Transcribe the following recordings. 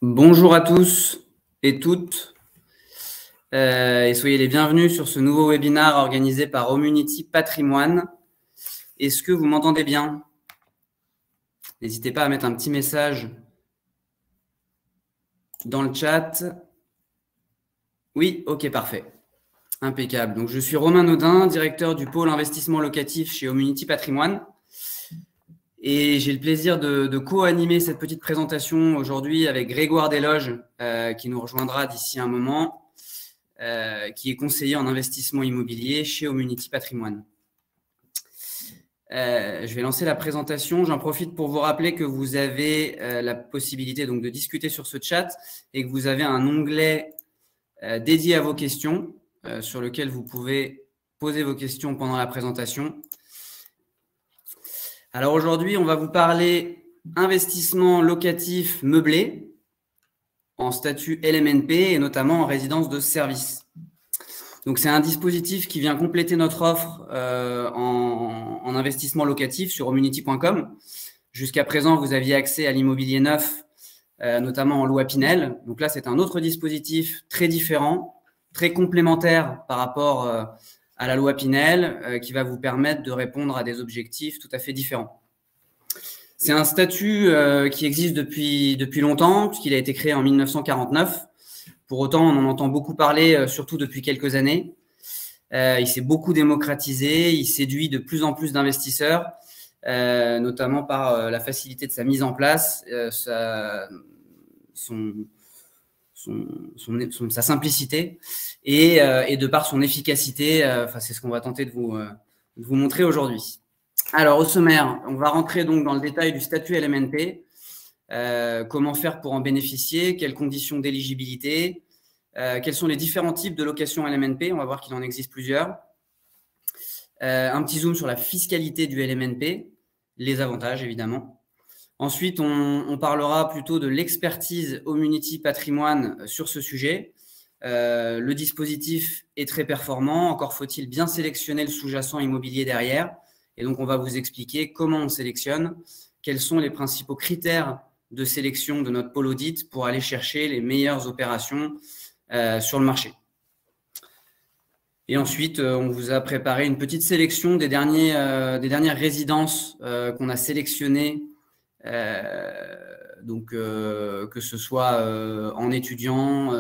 Bonjour à tous et toutes et soyez les bienvenus sur ce nouveau webinaire organisé par Omunity Patrimoine. Est-ce que vous m'entendez bien? N'hésitez pas à mettre un petit message dans le chat. Oui, ok, parfait. Impeccable. Donc, je suis Romain Naudin, directeur du pôle investissement locatif chez Omunity Patrimoine. Et j'ai le plaisir de co-animer cette petite présentation aujourd'hui avec Grégoire Desloges, qui nous rejoindra d'ici un moment, qui est conseiller en investissement immobilier chez Omunity Patrimoine. Je vais lancer la présentation. J'en profite pour vous rappeler que vous avez la possibilité donc de discuter sur ce chat et que vous avez un onglet dédié à vos questions sur lequel vous pouvez poser vos questions pendant la présentation. Alors aujourd'hui, on va vous parler investissement locatif meublé en statut LMNP et notamment en résidence de service. Donc, c'est un dispositif qui vient compléter notre offre en investissement locatif sur omunity.com. Jusqu'à présent, vous aviez accès à l'immobilier neuf, notamment en loi Pinel. Donc là, c'est un autre dispositif très différent, très complémentaire par rapport à la loi Pinel, qui va vous permettre de répondre à des objectifs tout à fait différents. C'est un statut qui existe depuis longtemps, puisqu'il a été créé en 1949. Pour autant, on en entend beaucoup parler, surtout depuis quelques années. Il s'est beaucoup démocratisé, il séduit de plus en plus d'investisseurs, notamment par la facilité de sa mise en place, sa simplicité et de par son efficacité. C'est ce qu'on va tenter de vous montrer aujourd'hui. Alors, au sommaire, on va rentrer donc dans le détail du statut LMNP. Comment faire pour en bénéficier, quelles conditions d'éligibilité, quels sont les différents types de location LMNP, on va voir qu'il en existe plusieurs. Un petit zoom sur la fiscalité du LMNP, les avantages évidemment. Ensuite, on parlera plutôt de l'expertise Omunity Patrimoine sur ce sujet. Le dispositif est très performant, encore faut-il bien sélectionner le sous-jacent immobilier derrière. Et donc, on va vous expliquer comment on sélectionne, quels sont les principaux critères de sélection de notre pôle audit pour aller chercher les meilleures opérations sur le marché. Et ensuite, on vous a préparé une petite sélection des dernières résidences qu'on a sélectionnées, que ce soit en étudiant,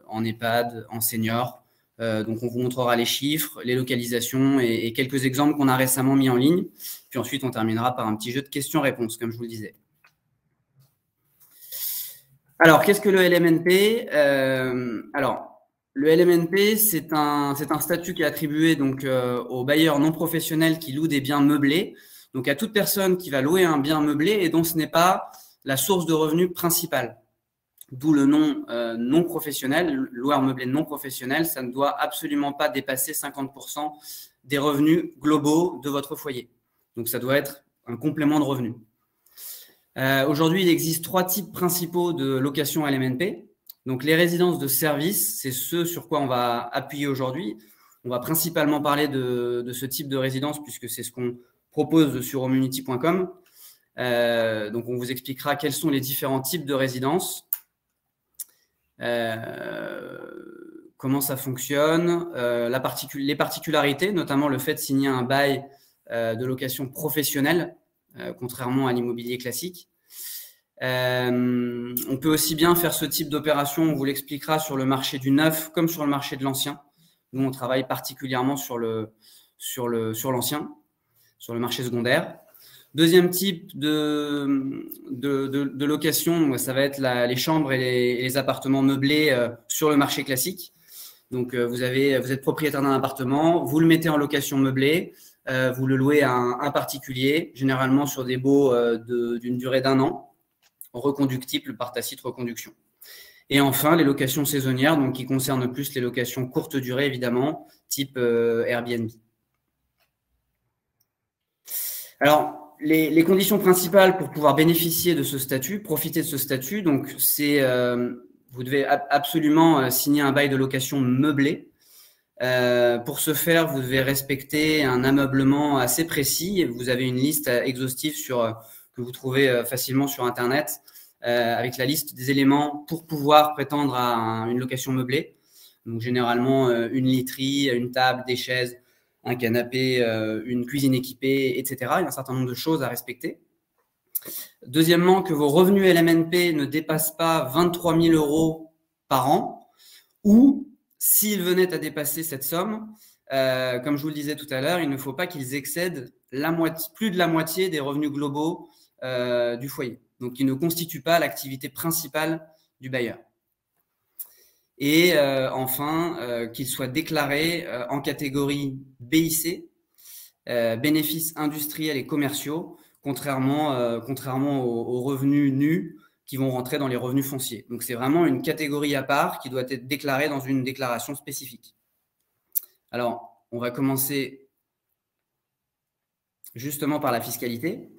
en EHPAD, en senior. Donc, on vous montrera les chiffres, les localisations et quelques exemples qu'on a récemment mis en ligne. Puis ensuite, on terminera par un petit jeu de questions-réponses, comme je vous le disais. Alors, qu'est-ce que le LMNP? Le LMNP, c'est un statut qui est attribué donc aux bailleurs non professionnels qui louent des biens meublés. Donc, à toute personne qui va louer un bien meublé et dont ce n'est pas la source de revenus principale. D'où le nom non professionnel, loueur meublé non professionnel, ça ne doit absolument pas dépasser 50% des revenus globaux de votre foyer. Donc, ça doit être un complément de revenus. Aujourd'hui, il existe 3 types principaux de location LMNP. Donc, les résidences de service, c'est ce sur quoi on va appuyer aujourd'hui. On va principalement parler de ce type de résidence puisque c'est ce qu'on propose sur omunity.com. Donc, on vous expliquera quels sont les différents types de résidences. Comment ça fonctionne, les particularités, notamment le fait de signer un bail de location professionnelle, contrairement à l'immobilier classique. On peut aussi bien faire ce type d'opération, on vous l'expliquera, sur le marché du neuf comme sur le marché de l'ancien. Nous, on travaille particulièrement sur l'ancien, sur le marché secondaire. Deuxième type de location, ça va être les chambres et les appartements meublés sur le marché classique. Donc, vous êtes propriétaire d'un appartement, vous le mettez en location meublée, vous le louez à un particulier, généralement sur des baux d'une durée d'1 an, reconductibles par tacite reconduction. Et enfin, les locations saisonnières, donc qui concernent plus les locations courte durée, évidemment, type Airbnb. Alors, les conditions principales pour pouvoir bénéficier de ce statut, profiter de ce statut, donc c'est vous devez absolument signer un bail de location meublé. Pour ce faire, vous devez respecter un ameublement assez précis. Vous avez une liste exhaustive que vous trouvez facilement sur Internet avec la liste des éléments pour pouvoir prétendre à une location meublée. Donc, généralement, une literie, une table, des chaises, un canapé, une cuisine équipée, etc. Il y a un certain nombre de choses à respecter. Deuxièmement, que vos revenus LMNP ne dépassent pas 23 000 € par an, ou s'ils venaient à dépasser cette somme, comme je vous le disais tout à l'heure, il ne faut pas qu'ils excèdent plus de la moitié des revenus globaux du foyer. Donc, ils ne constituent pas l'activité principale du bailleur. Et enfin, qu'ils soient déclarés en catégorie BIC, bénéfices industriels et commerciaux, contrairement aux revenus nus qui vont rentrer dans les revenus fonciers. Donc, c'est vraiment une catégorie à part qui doit être déclarée dans une déclaration spécifique. Alors, on va commencer justement par la fiscalité.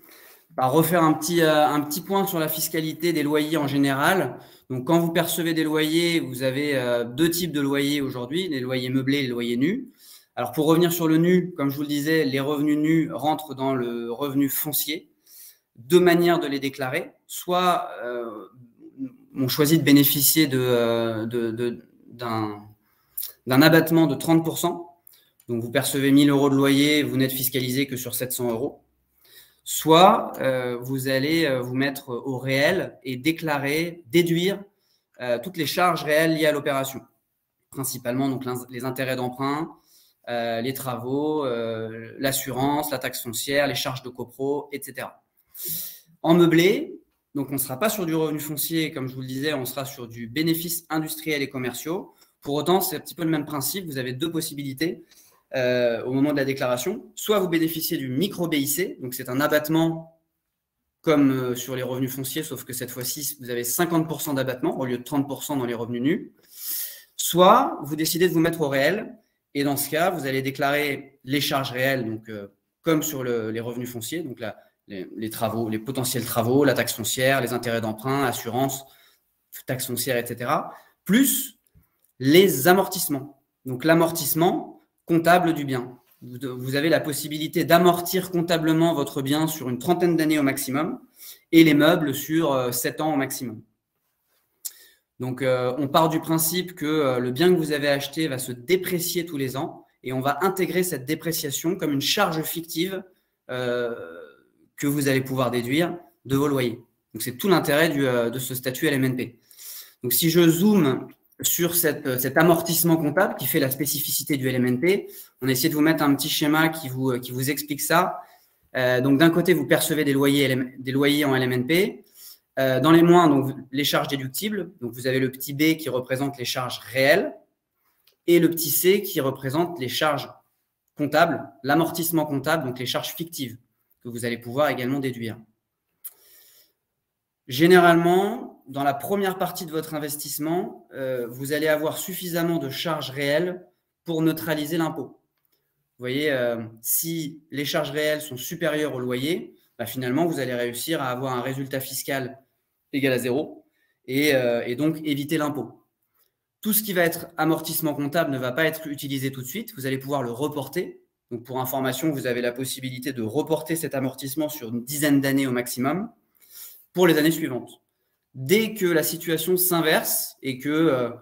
On va refaire un petit point sur la fiscalité des loyers en général. Donc, quand vous percevez des loyers, vous avez deux types de loyers aujourd'hui, les loyers meublés et les loyers nus. Alors, pour revenir sur le nu, comme je vous le disais, les revenus nus rentrent dans le revenu foncier. Deux manières de les déclarer. Soit on choisit de bénéficier d'un abattement de 30%. Donc, vous percevez 1 000 € de loyer, vous n'êtes fiscalisé que sur 700 €. Soit vous allez vous mettre au réel et déduire toutes les charges réelles liées à l'opération. Principalement donc, les intérêts d'emprunt, les travaux, l'assurance, la taxe foncière, les charges de copro, etc. En meublé, donc on ne sera pas sur du revenu foncier, comme je vous le disais, on sera sur du bénéfice industriel et commerciaux. Pour autant, c'est un petit peu le même principe. Vous avez deux possibilités au moment de la déclaration. Soit vous bénéficiez du micro-BIC, donc c'est un abattement comme sur les revenus fonciers, sauf que cette fois-ci, vous avez 50% d'abattement au lieu de 30% dans les revenus nus. Soit vous décidez de vous mettre au réel, et dans ce cas, vous allez déclarer les charges réelles, donc comme sur les revenus fonciers, donc les travaux, les potentiels travaux, la taxe foncière, les intérêts d'emprunt, assurance, taxe foncière, etc., plus les amortissements. Donc l'amortissement comptable du bien. Vous avez la possibilité d'amortir comptablement votre bien sur une trentaine d'années au maximum et les meubles sur 7 ans au maximum. Donc, on part du principe que le bien que vous avez acheté va se déprécier tous les ans et on va intégrer cette dépréciation comme une charge fictive que vous allez pouvoir déduire de vos loyers. Donc, c'est tout l'intérêt de ce statut LMNP. Donc, si je zoome sur cet amortissement comptable qui fait la spécificité du LMNP, on a essayé de vous mettre un petit schéma qui vous explique ça. Donc, d'un côté, vous percevez des loyers en LMNP. Dans les moins, donc, les charges déductibles. Donc, vous avez le petit B qui représente les charges réelles et le petit C qui représente les charges comptables, l'amortissement comptable, donc les charges fictives que vous allez pouvoir également déduire. Généralement, dans la première partie de votre investissement, vous allez avoir suffisamment de charges réelles pour neutraliser l'impôt. Vous voyez, si les charges réelles sont supérieures au loyer, finalement, vous allez réussir à avoir un résultat fiscal égal à 0 et donc éviter l'impôt. Tout ce qui va être amortissement comptable ne va pas être utilisé tout de suite. Vous allez pouvoir le reporter. Donc, pour information, vous avez la possibilité de reporter cet amortissement sur une dizaine d'années au maximum pour les années suivantes. Dès que la situation s'inverse et que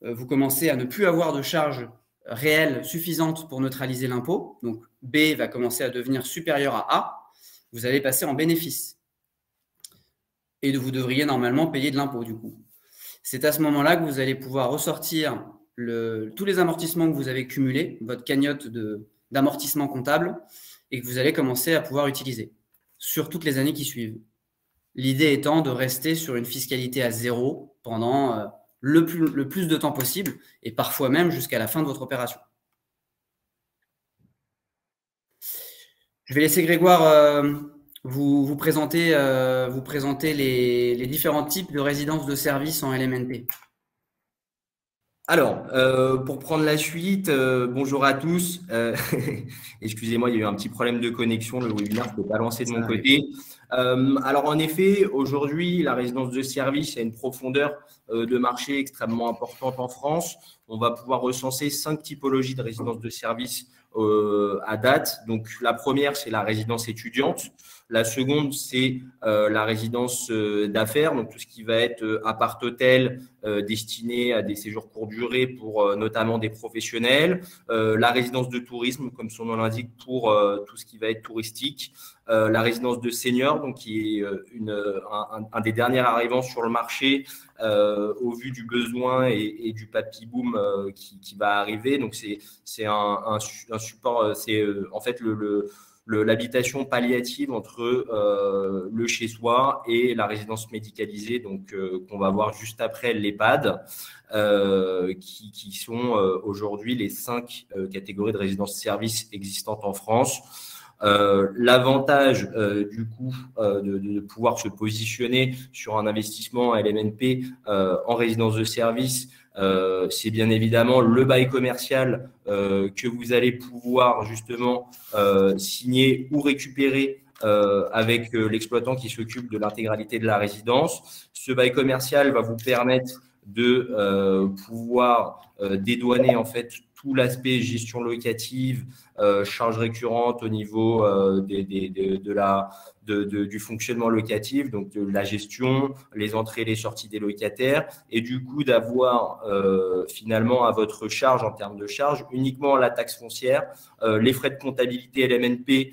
vous commencez à ne plus avoir de charges réelles suffisantes pour neutraliser l'impôt, donc B va commencer à devenir supérieur à A, vous allez passer en bénéfice. Et vous devriez normalement payer de l'impôt du coup. C'est à ce moment-là que vous allez pouvoir ressortir tous les amortissements que vous avez cumulés, votre cagnotte d'amortissement comptable, et que vous allez commencer à pouvoir utiliser sur toutes les années qui suivent. L'idée étant de rester sur une fiscalité à 0 pendant le plus de temps possible et parfois même jusqu'à la fin de votre opération. Je vais laisser Grégoire vous présenter les différents types de résidences de services en LMNP. Alors, pour prendre la suite, bonjour à tous. Excusez-moi, il y a eu un petit problème de connexion. Le webinaire ne peut pas lancer de mon côté. Alors, en effet, aujourd'hui, la résidence de service a une profondeur de marché extrêmement importante en France. On va pouvoir recenser 5 typologies de résidences de service à date. Donc, la première, c'est la résidence étudiante. La seconde, c'est la résidence d'affaires, donc tout ce qui va être appart-hôtel destiné à des séjours courte durée pour notamment des professionnels. La résidence de tourisme, comme son nom l'indique, pour tout ce qui va être touristique. La résidence de senior, donc qui est un des derniers arrivants sur le marché au vu du besoin et du papy boom qui va arriver. Donc c'est un support, c'est en fait l'habitation palliative entre le chez-soi et la résidence médicalisée, donc qu'on va voir juste après l'EHPAD, qui sont aujourd'hui les 5 catégories de résidence-service existantes en France. L'avantage du coup de pouvoir se positionner sur un investissement LMNP en résidence de service, c'est bien évidemment le bail commercial que vous allez pouvoir justement signer ou récupérer avec l'exploitant qui s'occupe de l'intégralité de la résidence. Ce bail commercial va vous permettre de pouvoir dédouaner en fait tout l'aspect gestion locative, charges récurrentes au niveau du fonctionnement locatif, donc de la gestion, les entrées et les sorties des locataires, et du coup d'avoir finalement à votre charge en termes de charges uniquement la taxe foncière, les frais de comptabilité LMNP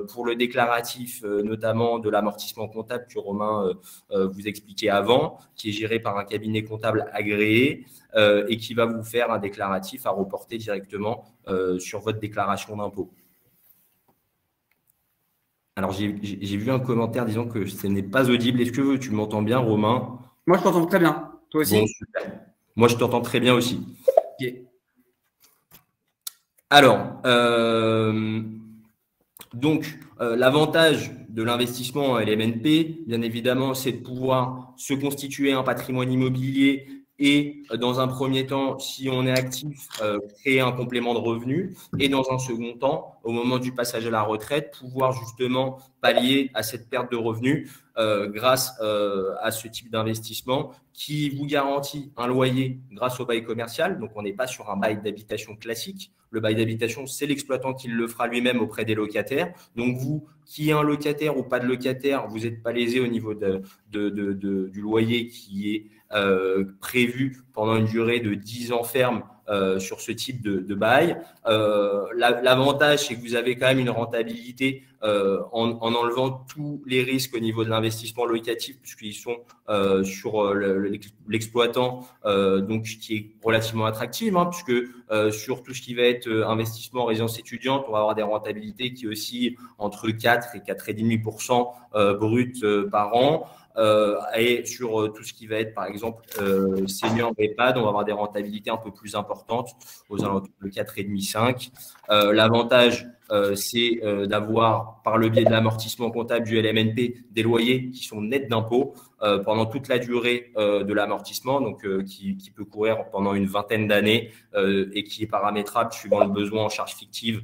pour le déclaratif, notamment de l'amortissement comptable que Romain vous expliquait avant, qui est géré par un cabinet comptable agréé et qui va vous faire un déclaratif à reporter directement sur votre déclaration d'impôt. Alors, j'ai vu un commentaire disant que ce n'est pas audible. Est-ce que tu m'entends bien, Romain? Moi, je t'entends très bien. Toi aussi? Bon, super. Moi, je t'entends très bien aussi. Ok. Alors, donc, l'avantage de l'investissement en LMNP, bien évidemment, c'est de pouvoir se constituer un patrimoine immobilier et, dans un premier temps, si on est actif, créer un complément de revenus. Et dans un second temps, au moment du passage à la retraite, pouvoir justement pallier à cette perte de revenus grâce à ce type d'investissement qui vous garantit un loyer grâce au bail commercial. Donc, on n'est pas sur un bail d'habitation classique. Le bail d'habitation, c'est l'exploitant qui le fera lui-même auprès des locataires. Donc, vous, qui est un locataire ou pas de locataire, vous n'êtes pas lésé au niveau du loyer qui est prévu pendant une durée de 10 ans ferme sur ce type de bail. L'avantage, c'est que vous avez quand même une rentabilité en enlevant tous les risques au niveau de l'investissement locatif, puisqu'ils sont sur l'exploitant, donc qui est relativement attractif, hein, puisque sur tout ce qui va être investissement en résidence étudiante, on va avoir des rentabilités qui oscillent entre 4 et 4,5% brut par an. Et sur tout ce qui va être, par exemple, senior EHPAD, on va avoir des rentabilités un peu plus importantes, aux alentours de 4,5-5. L'avantage, c'est d'avoir, par le biais de l'amortissement comptable du LMNP, des loyers qui sont nets d'impôts pendant toute la durée de l'amortissement, donc qui peut courir pendant une vingtaine d'années et qui est paramétrable suivant le besoin en charge fictive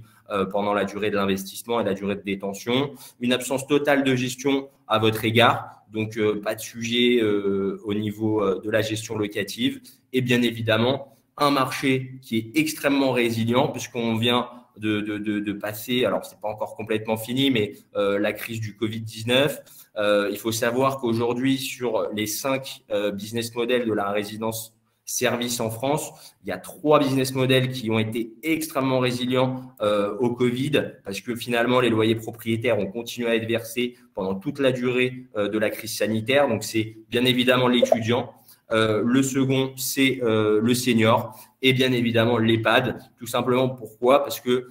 pendant la durée de l'investissement et la durée de détention. Une absence totale de gestion à votre égard. Donc, pas de sujet au niveau de la gestion locative. Et bien évidemment, un marché qui est extrêmement résilient puisqu'on vient de passer, alors c'est pas encore complètement fini, mais la crise du Covid-19. Il faut savoir qu'aujourd'hui, sur les 5 business models de la résidence service en France, il y a 3 business models qui ont été extrêmement résilients au Covid parce que finalement, les loyers propriétaires ont continué à être versés pendant toute la durée de la crise sanitaire. Donc, c'est bien évidemment l'étudiant. Le second, c'est le senior et bien évidemment l'EHPAD. Tout simplement pourquoi? Parce que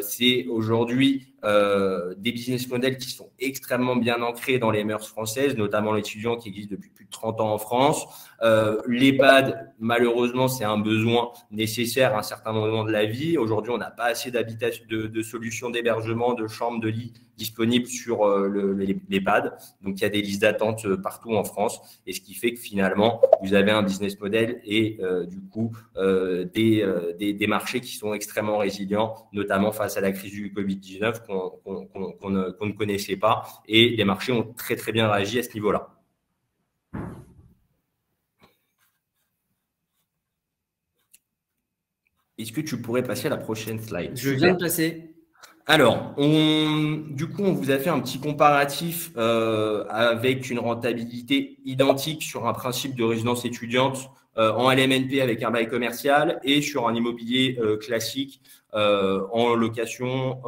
c'est aujourd'hui des business models qui sont extrêmement bien ancrés dans les mœurs françaises, notamment l'étudiant qui existe depuis plus de 30 ans en France. L'EHPAD, malheureusement, c'est un besoin nécessaire à un certain moment de la vie. Aujourd'hui, on n'a pas assez d'habitation, de solutions d'hébergement, de chambres, de lits disponibles sur l'EHPAD. Donc, il y a des listes d'attente partout en France. Et ce qui fait que finalement, vous avez un business model et du coup, des marchés qui sont extrêmement résilients, notamment face à la crise du Covid-19 qu'on ne connaissait pas. Et les marchés ont très, très bien réagi à ce niveau-là. Est-ce que tu pourrais passer à la prochaine slide? Je viens de passer. Alors, du coup, on vous a fait un petit comparatif avec une rentabilité identique sur un principe de résidence étudiante en LMNP avec un bail commercial et sur un immobilier classique en location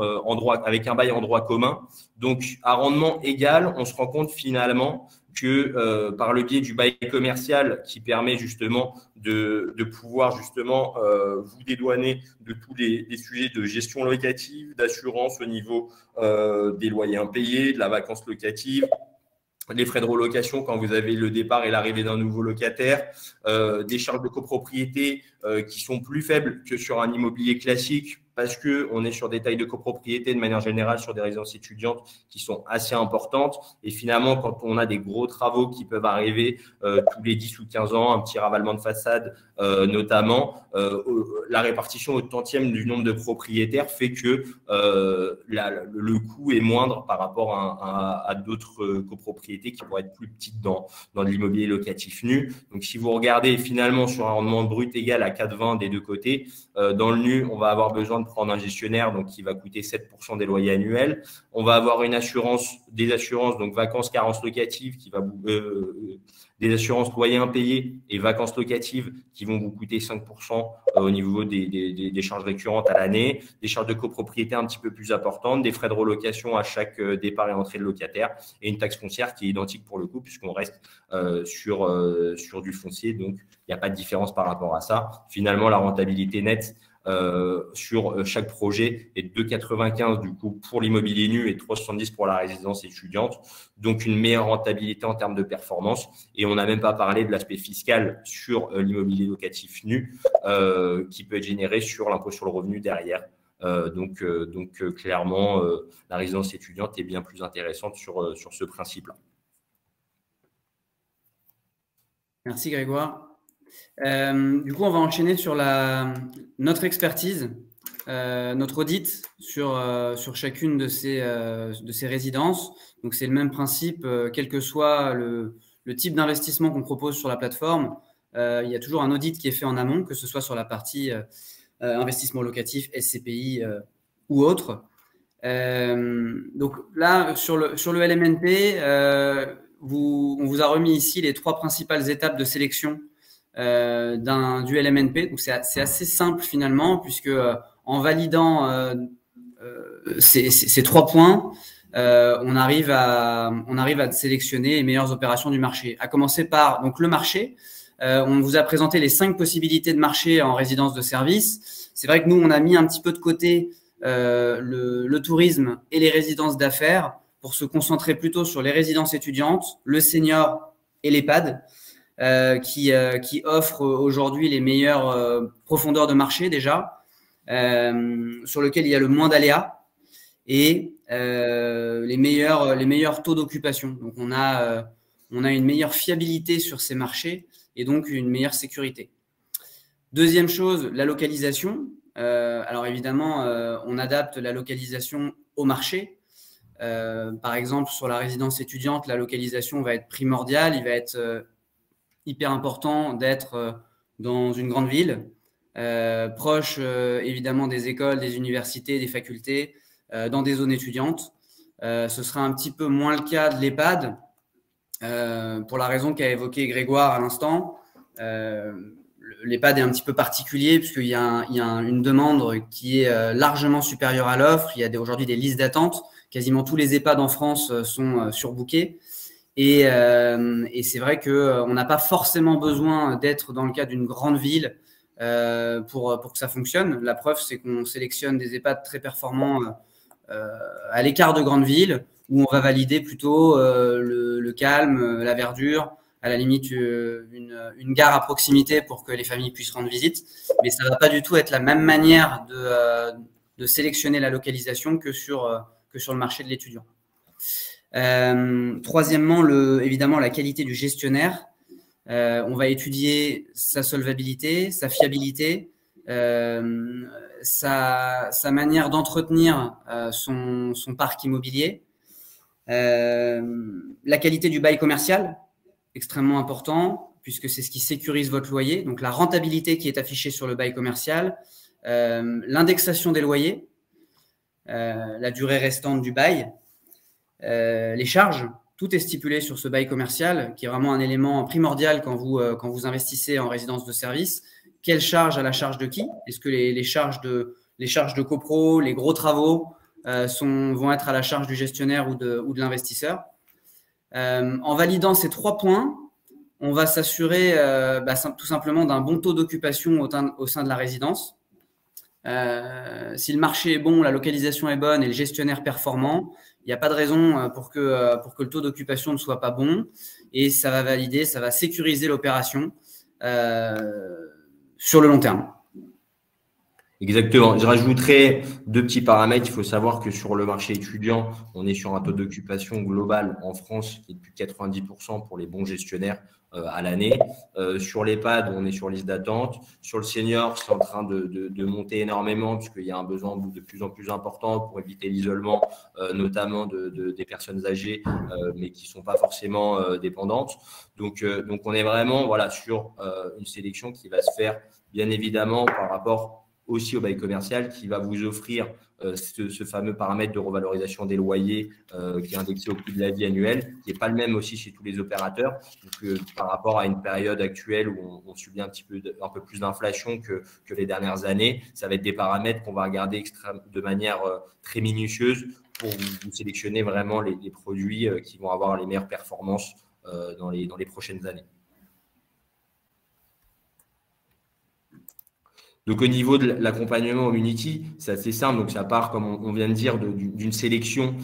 avec un bail en droit commun. Donc, à rendement égal, on se rend compte finalement que par le biais du bail commercial qui permet justement de pouvoir justement vous dédouaner de tous les sujets de gestion locative, d'assurance au niveau des loyers impayés, de la vacance locative, les frais de relocation quand vous avez le départ et l'arrivée d'un nouveau locataire, des charges de copropriété qui sont plus faibles que sur un immobilier classique parce qu'on est sur des tailles de copropriété de manière générale sur des résidences étudiantes qui sont assez importantes. Et finalement, quand on a des gros travaux qui peuvent arriver tous les 10 ou 15 ans, un petit ravalement de façade notamment, la répartition au tantième du nombre de propriétaires fait que le coût est moindre par rapport à d'autres copropriétés qui pourraient être plus petites dans l'immobilier locatif nu. Donc, si vous regardez finalement sur un rendement brut égal à 4,20 des deux côtés, dans le nu, on va avoir besoin de prendre un gestionnaire donc qui va coûter 7% des loyers annuels. On va avoir des assurances, donc vacances, carences locatives, des assurances loyers impayés et vacances locatives qui vont vous coûter 5% au niveau des charges récurrentes à l'année, des charges de copropriété un petit peu plus importantes, des frais de relocation à chaque départ et entrée de locataire et une taxe foncière qui est identique pour le coup puisqu'on reste sur du foncier. Donc, il n'y a pas de différence par rapport à ça. Finalement, la rentabilité nette sur chaque projet est 2,95 du coup pour l'immobilier nu et 3,70 pour la résidence étudiante. Donc, une meilleure rentabilité en termes de performance. Et on n'a même pas parlé de l'aspect fiscal sur l'immobilier locatif nu qui peut être généré sur l'impôt sur le revenu derrière. Donc, clairement, la résidence étudiante est bien plus intéressante sur ce principe-là. Merci Grégoire. Du coup, on va enchaîner sur notre expertise, notre audit sur chacune de ces résidences. Donc, c'est le même principe, quel que soit le type d'investissement qu'on propose sur la plateforme. Il y a toujours un audit qui est fait en amont, que ce soit sur la partie investissement locatif, SCPI ou autre. Donc là, sur le LMNP, on vous a remis ici les 3 principales étapes de sélection du LMNP. Donc, c'est assez simple finalement, puisque en validant ces 3 points, on arrive à sélectionner les meilleures opérations du marché. À commencer par donc, le marché. On vous a présenté les 5 possibilités de marché en résidence de service. C'est vrai que nous, on a mis un petit peu de côté le tourisme et les résidences d'affaires pour se concentrer plutôt sur les résidences étudiantes, le senior et l'EHPAD, qui offrent aujourd'hui les meilleures profondeurs de marché déjà, sur lequel il y a le moins d'aléas et les meilleurs taux d'occupation. Donc, on a une meilleure fiabilité sur ces marchés et donc une meilleure sécurité. Deuxième chose, la localisation. Alors évidemment, on adapte la localisation au marché. Par exemple, sur la résidence étudiante, la localisation va être primordiale. Il va être hyper important d'être dans une grande ville, proche évidemment des écoles, des universités, des facultés, dans des zones étudiantes. Ce sera un petit peu moins le cas de l'EHPAD, pour la raison qu'a évoqué Grégoire à l'instant. L'EHPAD est un petit peu particulier puisqu'il y a une demande qui est largement supérieure à l'offre. Il y a aujourd'hui des listes d'attente. Quasiment tous les EHPAD en France sont surbookés. Et c'est vrai qu'on n'a pas forcément besoin d'être dans le cadre d'une grande ville pour que ça fonctionne. La preuve, c'est qu'on sélectionne des EHPAD très performants à l'écart de grandes villes où on va valider plutôt le calme, la verdure, à la limite une gare à proximité pour que les familles puissent rendre visite. Mais ça ne va pas du tout être la même manière de sélectionner la localisation que sur le marché de l'étudiant. Troisièmement, évidemment, la qualité du gestionnaire. On va étudier sa solvabilité, sa fiabilité, sa manière d'entretenir son parc immobilier, la qualité du bail commercial, extrêmement important, puisque c'est ce qui sécurise votre loyer. Donc, la rentabilité qui est affichée sur le bail commercial, l'indexation des loyers, la durée restante du bail, les charges. Tout est stipulé sur ce bail commercial, qui est vraiment un élément primordial quand vous investissez en résidence de service. Quelle charge à la charge de qui? Est-ce que les charges de copro, les gros travaux vont être à la charge du gestionnaire ou de l'investisseur? En validant ces 3 points, on va s'assurer tout simplement d'un bon taux d'occupation au sein de la résidence. Si le marché est bon, la localisation est bonne et le gestionnaire performant, il n'y a pas de raison pour que le taux d'occupation ne soit pas bon, et ça va sécuriser l'opération sur le long terme. Exactement. Je rajouterai 2 petits paramètres. Il faut savoir que sur le marché étudiant, on est sur un taux d'occupation global en France qui est de plus de 90% pour les bons gestionnaires à l'année. Sur l'EHPAD, on est sur liste d'attente. Sur le senior, c'est en train de monter énormément puisqu'il y a un besoin de plus en plus important pour éviter l'isolement, notamment des personnes âgées, mais qui ne sont pas forcément dépendantes. Donc, on est vraiment sur une sélection qui va se faire bien évidemment par rapport aussi au bail commercial, qui va vous offrir ce fameux paramètre de revalorisation des loyers qui est indexé au coût de la vie annuel, qui n'est pas le même aussi chez tous les opérateurs. Donc, par rapport à une période actuelle où on subit un peu plus d'inflation que les dernières années, ça va être des paramètres qu'on va regarder de manière très minutieuse pour vous sélectionner vraiment les produits qui vont avoir les meilleures performances dans les prochaines années. Donc, au niveau de l'accompagnement au Unity, c'est assez simple. Donc, ça part, comme on vient de dire, d'une sélection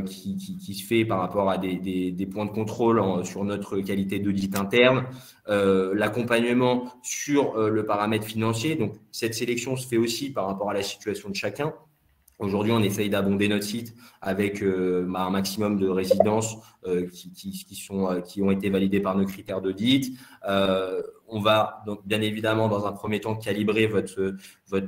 qui se fait par rapport à des points de contrôle sur notre qualité d'audit interne. L'accompagnement sur le paramètre financier. Donc, cette sélection se fait aussi par rapport à la situation de chacun. Aujourd'hui, on essaye d'abonder notre site avec un maximum de résidences qui ont été validées par nos critères d'audit. On va donc bien évidemment dans un premier temps calibrer votre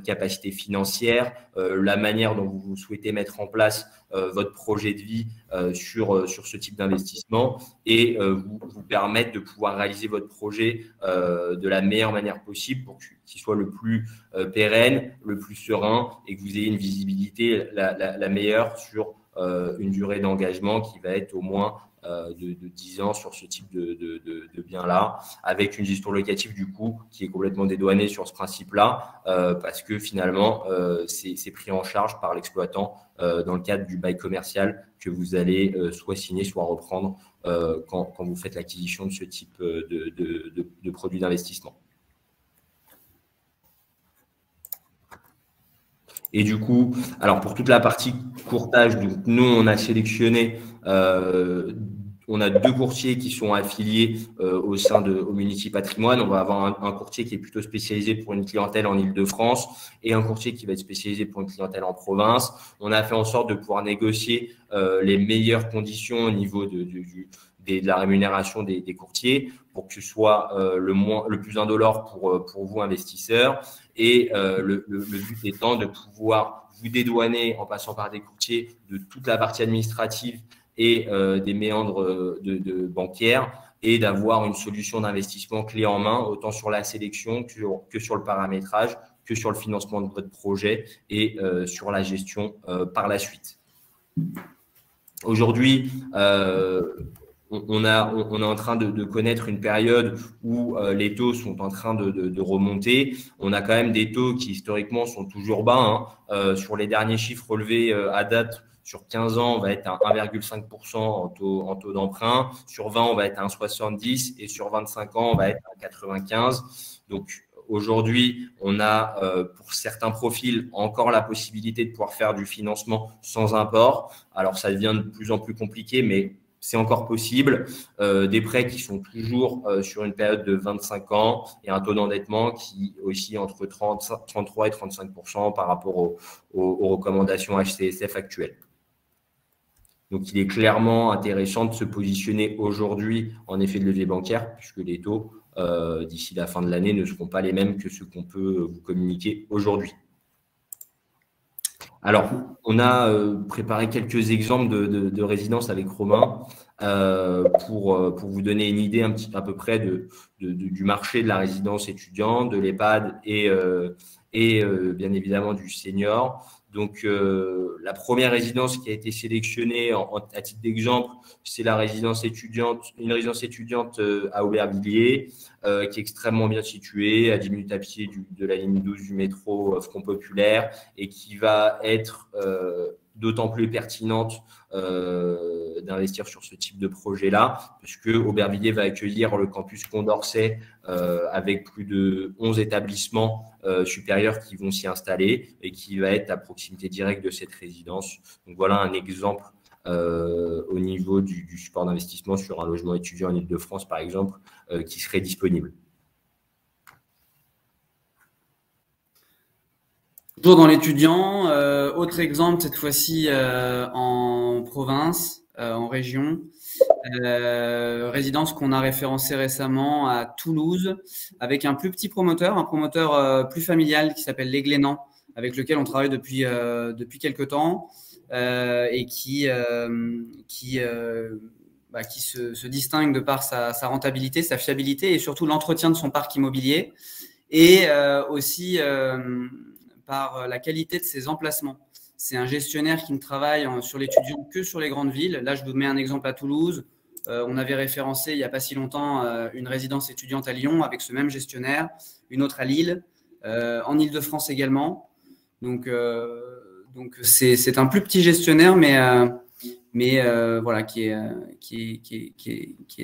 capacité financière, la manière dont vous souhaitez mettre en place votre projet de vie sur ce type d'investissement et vous permettre de pouvoir réaliser votre projet de la meilleure manière possible pour qu'il soit le plus pérenne, le plus serein et que vous ayez une visibilité la meilleure sur une durée d'engagement qui va être au moins de 10 ans sur ce type de bien-là, avec une gestion locative du coup qui est complètement dédouanée sur ce principe-là, parce que finalement, c'est pris en charge par l'exploitant dans le cadre du bail commercial que vous allez soit signer, soit reprendre quand vous faites l'acquisition de ce type de produits d'investissement. Et du coup, alors pour toute la partie courtage, donc nous, on a sélectionné, on a 2 courtiers qui sont affiliés au sein de Homunity Patrimoine. On va avoir un courtier qui est plutôt spécialisé pour une clientèle en Île-de-France et un courtier qui va être spécialisé pour une clientèle en province. On a fait en sorte de pouvoir négocier les meilleures conditions au niveau de la rémunération des courtiers pour que ce soit le plus indolore pour vous, investisseurs. Et le but étant de pouvoir vous dédouaner en passant par des courtiers de toute la partie administrative et des méandres bancaires et d'avoir une solution d'investissement clé en main, autant sur la sélection que sur le paramétrage, que sur le financement de votre projet et sur la gestion par la suite. Aujourd'hui, on est en train de connaître une période où les taux sont en train de remonter. On a quand même des taux qui historiquement sont toujours bas. Sur les derniers chiffres relevés à date, sur 15 ans, on va être à 1,5% en taux d'emprunt. Sur 20, on va être à 1,70 et sur 25 ans, on va être à 95. Donc, aujourd'hui, on a pour certains profils encore la possibilité de pouvoir faire du financement sans import. Alors, ça devient de plus en plus compliqué, mais c'est encore possible. Des prêts qui sont toujours sur une période de 25 ans et un taux d'endettement qui aussi entre 33 et 35% par rapport aux recommandations HCSF actuelles. Donc, il est clairement intéressant de se positionner aujourd'hui en effet de levier bancaire puisque les taux d'ici la fin de l'année ne seront pas les mêmes que ceux qu'on peut vous communiquer aujourd'hui. Alors, on a préparé quelques exemples de résidences avec Romain. pour vous donner une idée à peu près du marché de la résidence étudiante, de l'EHPAD et bien évidemment du senior. Donc, la première résidence qui a été sélectionnée à titre d'exemple, c'est une résidence étudiante à Aubervilliers, qui est extrêmement bien située, à 10 minutes à pied de la ligne 12 du métro Front Populaire, et qui va être d'autant plus pertinente d'investir sur ce type de projet-là, puisque Aubervilliers va accueillir le campus Condorcet avec plus de 11 établissements supérieurs qui vont s'y installer et qui va être à proximité directe de cette résidence. Donc voilà un exemple au niveau du support d'investissement sur un logement étudiant en Île-de-France, par exemple, qui serait disponible. Toujours dans l'étudiant, autre exemple cette fois-ci en province, en région, résidence qu'on a référencée récemment à Toulouse avec un plus petit promoteur, un promoteur plus familial qui s'appelle Les Glénans, avec lequel on travaille depuis quelques temps et qui se distingue de par sa rentabilité, sa fiabilité et surtout l'entretien de son parc immobilier et aussi par la qualité de ses emplacements. C'est un gestionnaire qui ne travaille sur l'étudiant que sur les grandes villes. Là, je vous mets un exemple à Toulouse. On avait référencé il n'y a pas si longtemps une résidence étudiante à Lyon avec ce même gestionnaire, une autre à Lille, en Île-de-France également. Donc c'est un plus petit gestionnaire, mais voilà, qui est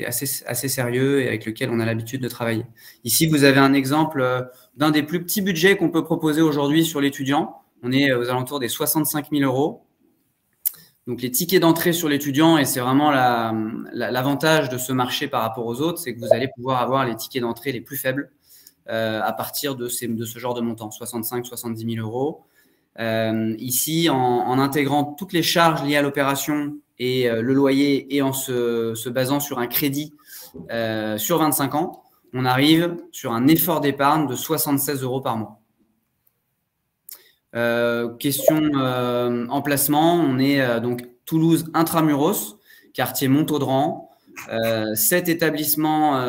assez sérieux et avec lequel on a l'habitude de travailler. Ici, vous avez un exemple d'un des plus petits budgets qu'on peut proposer aujourd'hui sur l'étudiant. On est aux alentours des 65 000 €. Donc, les tickets d'entrée sur l'étudiant, et c'est vraiment l'avantage de ce marché par rapport aux autres, c'est que vous allez pouvoir avoir les tickets d'entrée les plus faibles à partir de ce genre de montant, 65-70 000 €. Ici, en intégrant toutes les charges liées à l'opération et le loyer et en se basant sur un crédit sur 25 ans, on arrive sur un effort d'épargne de 76 € par mois. Question emplacement, on est donc Toulouse Intramuros, quartier Montaudran, 7 établissements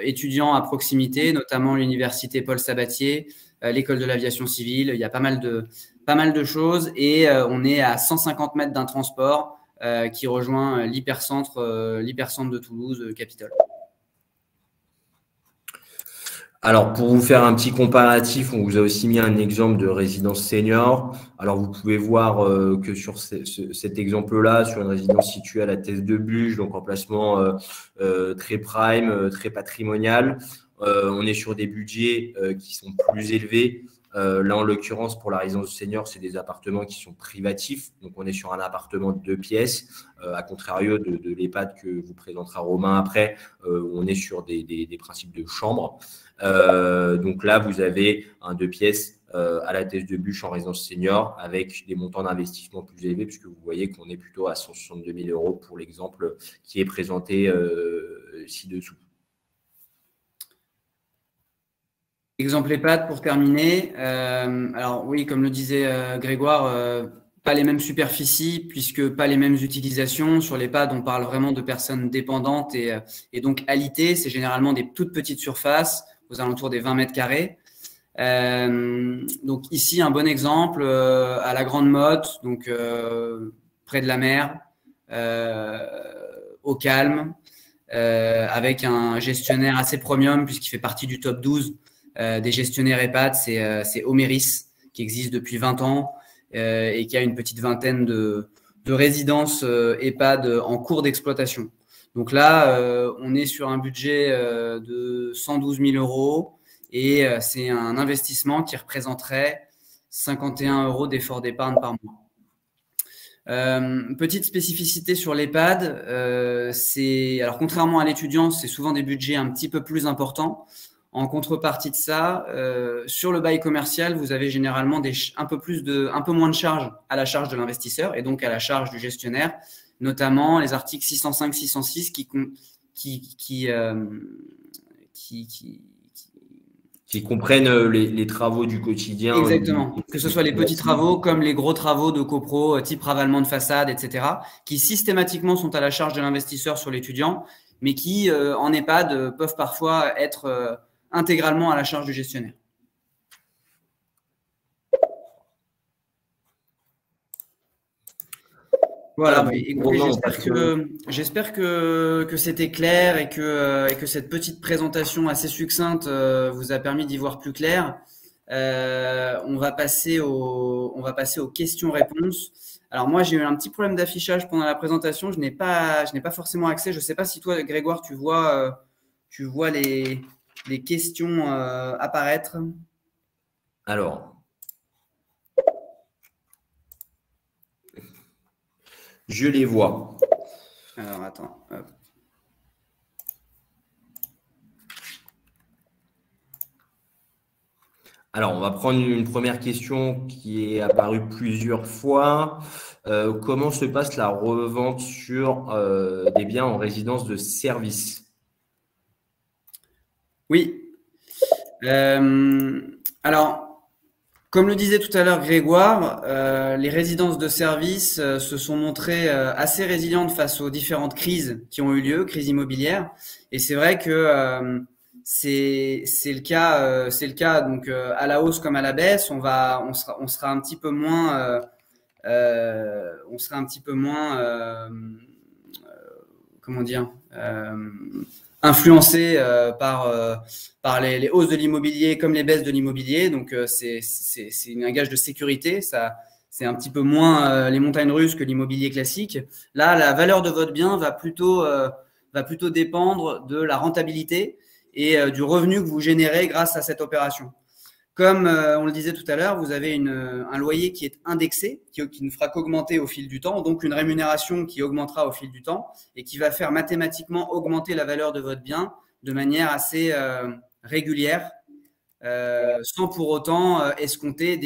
étudiants à proximité, notamment l'université Paul Sabatier, l'école de l'aviation civile. Il y a pas mal de choses et on est à 150 mètres d'un transport qui rejoint l'hypercentre de Toulouse, Capitole. Alors, pour vous faire un petit comparatif, on vous a aussi mis un exemple de résidence senior. Alors, vous pouvez voir que sur cet exemple-là, sur une résidence située à la Thèse de Buge, donc emplacement très prime, très patrimonial, on est sur des budgets qui sont plus élevés. Là, en l'occurrence, pour la résidence senior, c'est des appartements qui sont privatifs. Donc, on est sur un appartement de 2 pièces, à contrario de l'EHPAD que vous présentera Romain après, on est sur des principes de chambre. Donc là, vous avez un 2 pièces à la Thèse de Buche en résidence senior avec des montants d'investissement plus élevés, puisque vous voyez qu'on est plutôt à 162 000 € pour l'exemple qui est présenté ci-dessous. Exemple EHPAD pour terminer. Alors oui, comme le disait Grégoire, pas les mêmes superficies puisque pas les mêmes utilisations. Sur l'EHPAD, on parle vraiment de personnes dépendantes et donc alitées. C'est généralement des toutes petites surfaces aux alentours des 20 mètres carrés. Donc ici, un bon exemple à la Grande Motte, donc près de la mer, au calme, avec un gestionnaire assez premium puisqu'il fait partie du top 12 des gestionnaires EHPAD, c'est Omeris, qui existe depuis 20 ans et qui a une petite vingtaine de résidences EHPAD en cours d'exploitation. Donc là, on est sur un budget de 112 000 € et c'est un investissement qui représenterait 51 € d'effort d'épargne par mois. Petite spécificité sur l'EHPAD, alors contrairement à l'étudiant, c'est souvent des budgets un petit peu plus importants. En contrepartie de ça, sur le bail commercial, vous avez généralement un peu moins de charges à la charge de l'investisseur et donc à la charge du gestionnaire, notamment les articles 605, 606 Qui comprennent les travaux du quotidien. Exactement. Que ce soit les petits travaux comme les gros travaux de copro, type ravalement de façade, etc., qui systématiquement sont à la charge de l'investisseur sur l'étudiant, mais qui, en EHPAD, peuvent parfois être intégralement à la charge du gestionnaire. Voilà, bah, écoutez, j'espère que c'était clair et que cette petite présentation assez succincte vous a permis d'y voir plus clair. On va passer aux questions-réponses. Alors moi, j'ai eu un petit problème d'affichage pendant la présentation. Je n'ai pas forcément accès. Je ne sais pas si toi, Grégoire, tu vois les questions apparaître. Alors, je les vois. Alors, attends. Hop. Alors, on va prendre une première question qui est apparue plusieurs fois. Comment se passe la revente sur des biens en résidence de service? Oui. Alors, comme le disait tout à l'heure Grégoire, les résidences de service se sont montrées assez résilientes face aux différentes crises qui ont eu lieu, crises immobilières. Et c'est vrai que c'est le cas donc à la hausse comme à la baisse. On sera un petit peu moins comment dire influencé par les hausses de l'immobilier comme les baisses de l'immobilier. Donc, c'est un gage de sécurité. C'est un petit peu moins les montagnes russes que l'immobilier classique. Là, la valeur de votre bien va plutôt dépendre de la rentabilité et du revenu que vous générez grâce à cette opération. Comme on le disait tout à l'heure, vous avez un loyer qui est indexé, qui ne fera qu'augmenter au fil du temps, donc une rémunération qui augmentera au fil du temps et qui va faire mathématiquement augmenter la valeur de votre bien de manière assez régulière, sans pour autant escompter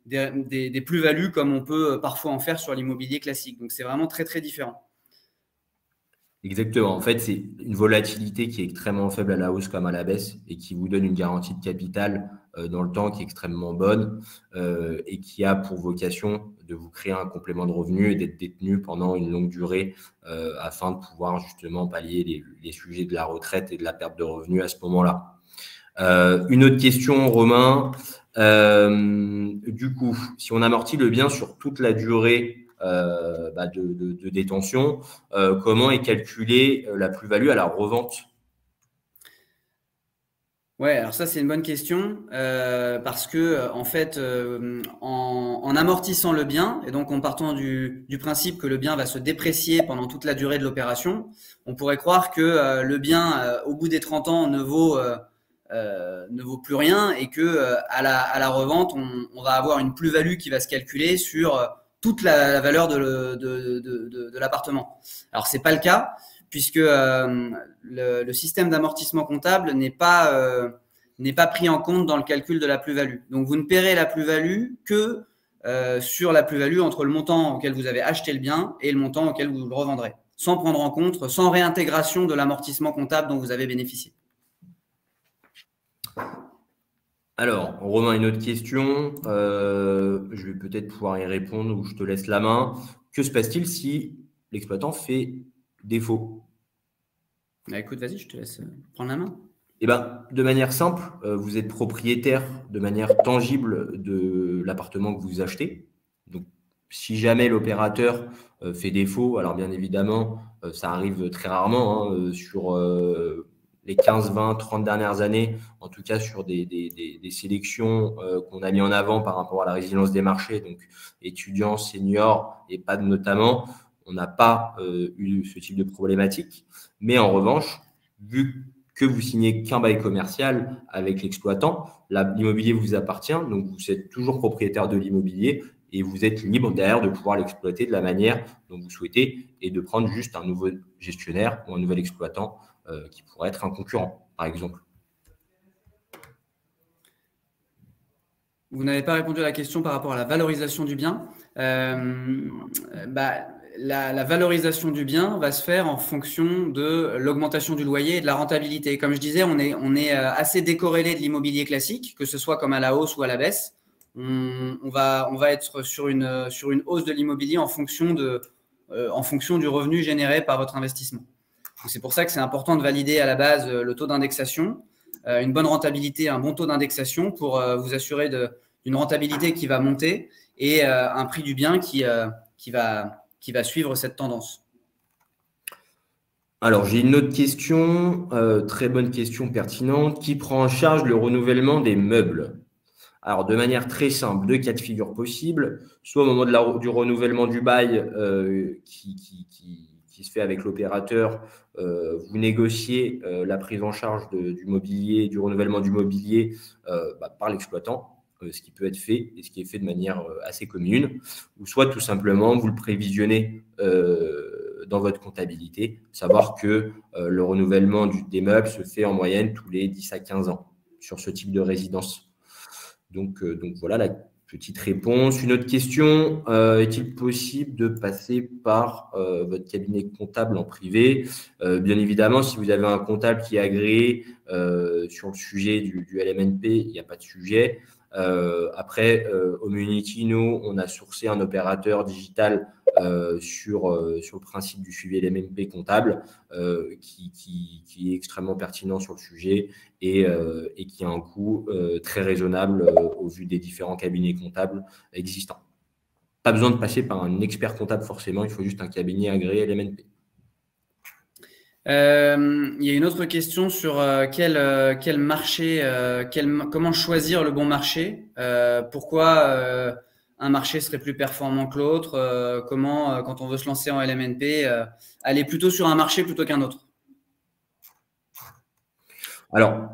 des plus-values comme on peut parfois en faire sur l'immobilier classique. Donc c'est vraiment très très différent. Exactement. En fait, c'est une volatilité qui est extrêmement faible à la hausse comme à la baisse et qui vous donne une garantie de capital dans le temps qui est extrêmement bonne et qui a pour vocation de vous créer un complément de revenu et d'être détenu pendant une longue durée afin de pouvoir justement pallier les sujets de la retraite et de la perte de revenus à ce moment-là. Une autre question, Romain. Du coup, si on amortit le bien sur toute la durée de détention, comment est calculée la plus-value à la revente? Ouais, alors ça c'est une bonne question parce que en fait, en amortissant le bien et donc en partant du principe que le bien va se déprécier pendant toute la durée de l'opération, on pourrait croire que le bien au bout des 30 ans ne vaut plus rien et que à la revente on va avoir une plus-value qui va se calculer sur toute la valeur de l'appartement. Alors c'est pas le cas puisque le système d'amortissement comptable n'est pas pris en compte dans le calcul de la plus-value. Donc, vous ne paierez la plus-value que sur la plus-value entre le montant auquel vous avez acheté le bien et le montant auquel vous le revendrez, sans prendre en compte, sans réintégration de l'amortissement comptable dont vous avez bénéficié. Alors, Romain, une autre question. Je vais peut-être pouvoir y répondre ou je te laisse la main. Que se passe-t-il si l'exploitant fait défaut? Écoute, vas-y, je te laisse prendre la main. Eh ben, de manière simple, vous êtes propriétaire de manière tangible de l'appartement que vous achetez. Donc, si jamais l'opérateur fait défaut, alors bien évidemment, ça arrive très rarement sur les 15, 20, 30 dernières années, en tout cas sur des sélections qu'on a mis en avant par rapport à la résilience des marchés, donc étudiants, seniors, EHPAD notamment, on n'a pas eu ce type de problématique. Mais en revanche, vu que vous signez qu'un bail commercial avec l'exploitant, l'immobilier vous appartient, donc vous êtes toujours propriétaire de l'immobilier et vous êtes libre derrière de pouvoir l'exploiter de la manière dont vous souhaitez et de prendre juste un nouveau gestionnaire ou un nouvel exploitant qui pourrait être un concurrent, par exemple. Vous n'avez pas répondu à la question par rapport à la valorisation du bien. la valorisation du bien va se faire en fonction de l'augmentation du loyer et de la rentabilité. Comme je disais, on est assez décorrélé de l'immobilier classique, que ce soit comme à la hausse ou à la baisse. On va être sur une hausse de l'immobilier en fonction du revenu généré par votre investissement. C'est pour ça que c'est important de valider à la base le taux d'indexation, une bonne rentabilité, un bon taux d'indexation pour vous assurer d'une rentabilité qui va monter et un prix du bien qui va suivre cette tendance. Alors, j'ai une autre question, très bonne question pertinente. Qui prend en charge le renouvellement des meubles? Alors, de manière très simple, deux cas de figure possibles. Soit au moment du renouvellement du bail qui se fait avec l'opérateur, vous négociez la prise en charge du mobilier, du renouvellement du mobilier par l'exploitant, ce qui peut être fait et ce qui est fait de manière assez commune. Ou soit tout simplement, vous le prévisionnez dans votre comptabilité, savoir que le renouvellement des meubles se fait en moyenne tous les 10 à 15 ans sur ce type de résidence. Donc voilà la petite réponse. Une autre question, est-il possible de passer par votre cabinet comptable en privé? Bien évidemment, si vous avez un comptable qui est agréé sur le sujet du LMNP, il n'y a pas de sujet. Après, au Munity, nous, on a sourcé un opérateur digital sur le principe du suivi LMNP comptable qui est extrêmement pertinent sur le sujet et qui a un coût très raisonnable au vu des différents cabinets comptables existants. Pas besoin de passer par un expert comptable forcément, il faut juste un cabinet agréé LMNP. Il y a une autre question sur quel marché, comment choisir le bon marché. Pourquoi un marché serait plus performant que l'autre. Comment, quand on veut se lancer en LMNP, aller plutôt sur un marché plutôt qu'un autre. Alors,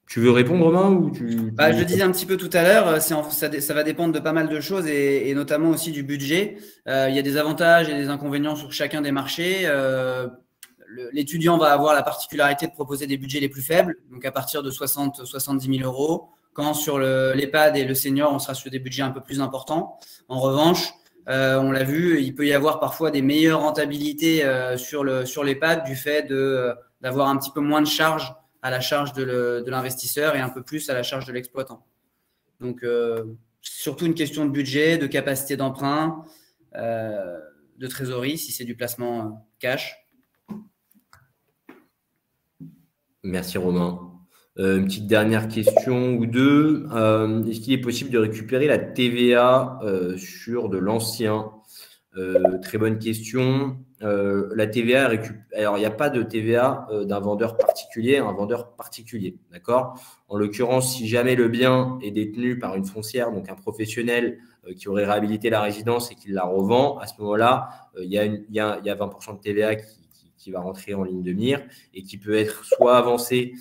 tu veux répondre, Romain, ou je le disais un petit peu tout à l'heure, ça va dépendre de pas mal de choses et notamment aussi du budget. Il y a des avantages et des inconvénients sur chacun des marchés. L'étudiant va avoir la particularité de proposer des budgets les plus faibles, donc à partir de 70 000 euros. Quand sur l'EHPAD et le senior, on sera sur des budgets un peu plus importants. En revanche, on l'a vu, il peut y avoir parfois des meilleures rentabilités sur l'EHPAD du fait d'avoir un petit peu moins de charges à la charge de l'investisseur et un peu plus à la charge de l'exploitant. Donc, surtout une question de budget, de capacité d'emprunt, de trésorerie, si c'est du placement cash. Merci Romain. Une petite dernière question ou deux. Est-ce qu'il est possible de récupérer la TVA sur de l'ancien? Très bonne question. La TVA, alors il n'y a pas de TVA d'un vendeur particulier à un vendeur particulier. D'accord? En l'occurrence, si jamais le bien est détenu par une foncière, donc un professionnel qui aurait réhabilité la résidence et qui la revend, à ce moment-là, il y a 20% de TVA qui va rentrer en ligne de mire et qui peut être soit avancé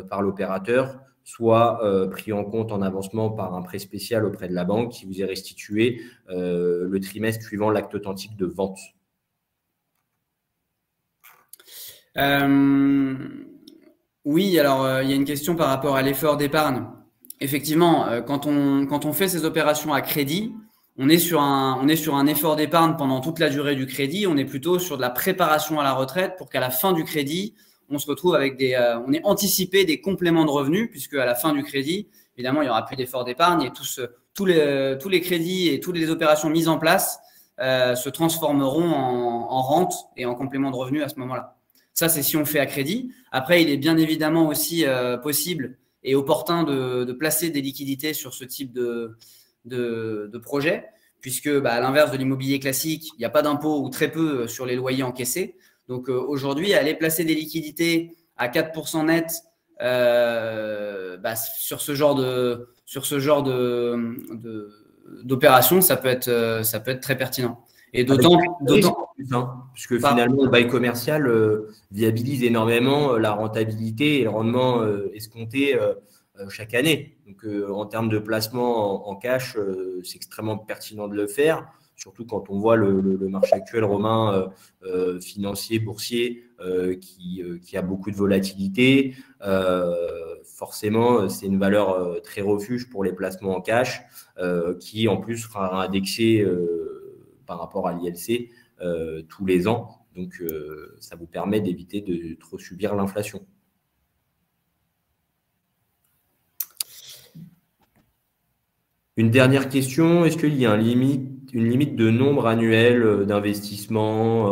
par l'opérateur, soit pris en compte en avancement par un prêt spécial auprès de la banque qui vous est restitué le trimestre suivant l'acte authentique de vente. Oui, alors il y a une question par rapport à l'effort d'épargne. Effectivement, quand on fait ces opérations à crédit, on est sur un effort d'épargne pendant toute la durée du crédit. On est plutôt sur de la préparation à la retraite pour qu'à la fin du crédit, on se retrouve avec on est anticipé des compléments de revenus puisque à la fin du crédit, évidemment, il n'y aura plus d'effort d'épargne et tous les crédits et toutes les opérations mises en place se transformeront en rente et en complément de revenus à ce moment-là. Ça, c'est si on fait à crédit. Après, il est bien évidemment aussi possible et opportun de placer des liquidités sur ce type de projet, puisque à l'inverse de l'immobilier classique, il n'y a pas d'impôt ou très peu sur les loyers encaissés. Donc aujourd'hui, aller placer des liquidités à 4% net sur ce genre d'opération, ça peut être très pertinent. Et d'autant puisque finalement, le bail commercial viabilise énormément la rentabilité et le rendement escompté chaque année. Donc, en termes de placement en cash, c'est extrêmement pertinent de le faire, surtout quand on voit le marché actuel, Romain, financier, boursier, qui a beaucoup de volatilité. Forcément, c'est une valeur très refuge pour les placements en cash, qui en plus sera indexé par rapport à l'ILC tous les ans. Donc, ça vous permet d'éviter de trop subir l'inflation. Une dernière question, est-ce qu'il y a une limite de nombre annuel d'investissement?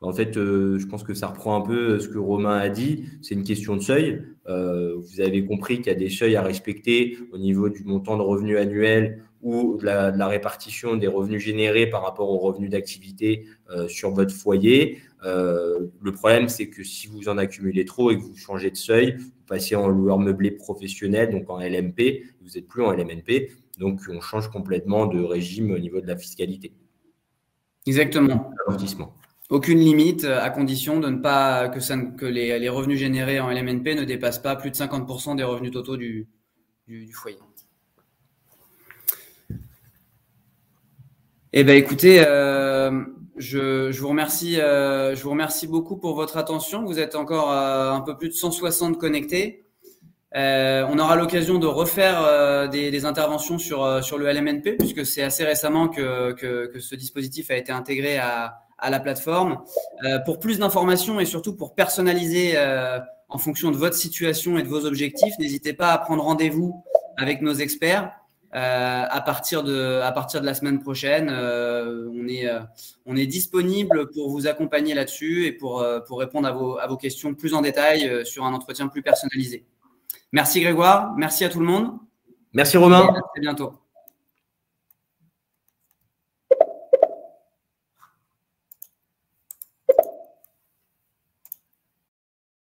En fait, je pense que ça reprend un peu ce que Romain a dit. C'est une question de seuil. Vous avez compris qu'il y a des seuils à respecter au niveau du montant de revenus annuel ou de la répartition des revenus générés par rapport aux revenus d'activité sur votre foyer. Le problème, c'est que si vous en accumulez trop et que vous changez de seuil, vous passez en loueur meublé professionnel, donc en LMP, vous n'êtes plus en LMNP. Donc, on change complètement de régime au niveau de la fiscalité. Exactement. Aucune limite, à condition de ne pas que les revenus générés en LMNP ne dépassent pas plus de 50% des revenus totaux du foyer. Eh bien, écoutez, je vous remercie beaucoup pour votre attention. Vous êtes encore un peu plus de 160 connectés. On aura l'occasion de refaire des interventions sur le LMNP, puisque c'est assez récemment que ce dispositif a été intégré à la plateforme. Pour plus d'informations et surtout pour personnaliser en fonction de votre situation et de vos objectifs, n'hésitez pas à prendre rendez-vous avec nos experts. À partir de la semaine prochaine, on est disponible pour vous accompagner là-dessus et pour répondre à vos questions plus en détail sur un entretien plus personnalisé. Merci Grégoire, merci à tout le monde. Merci Romain. Et à très bientôt.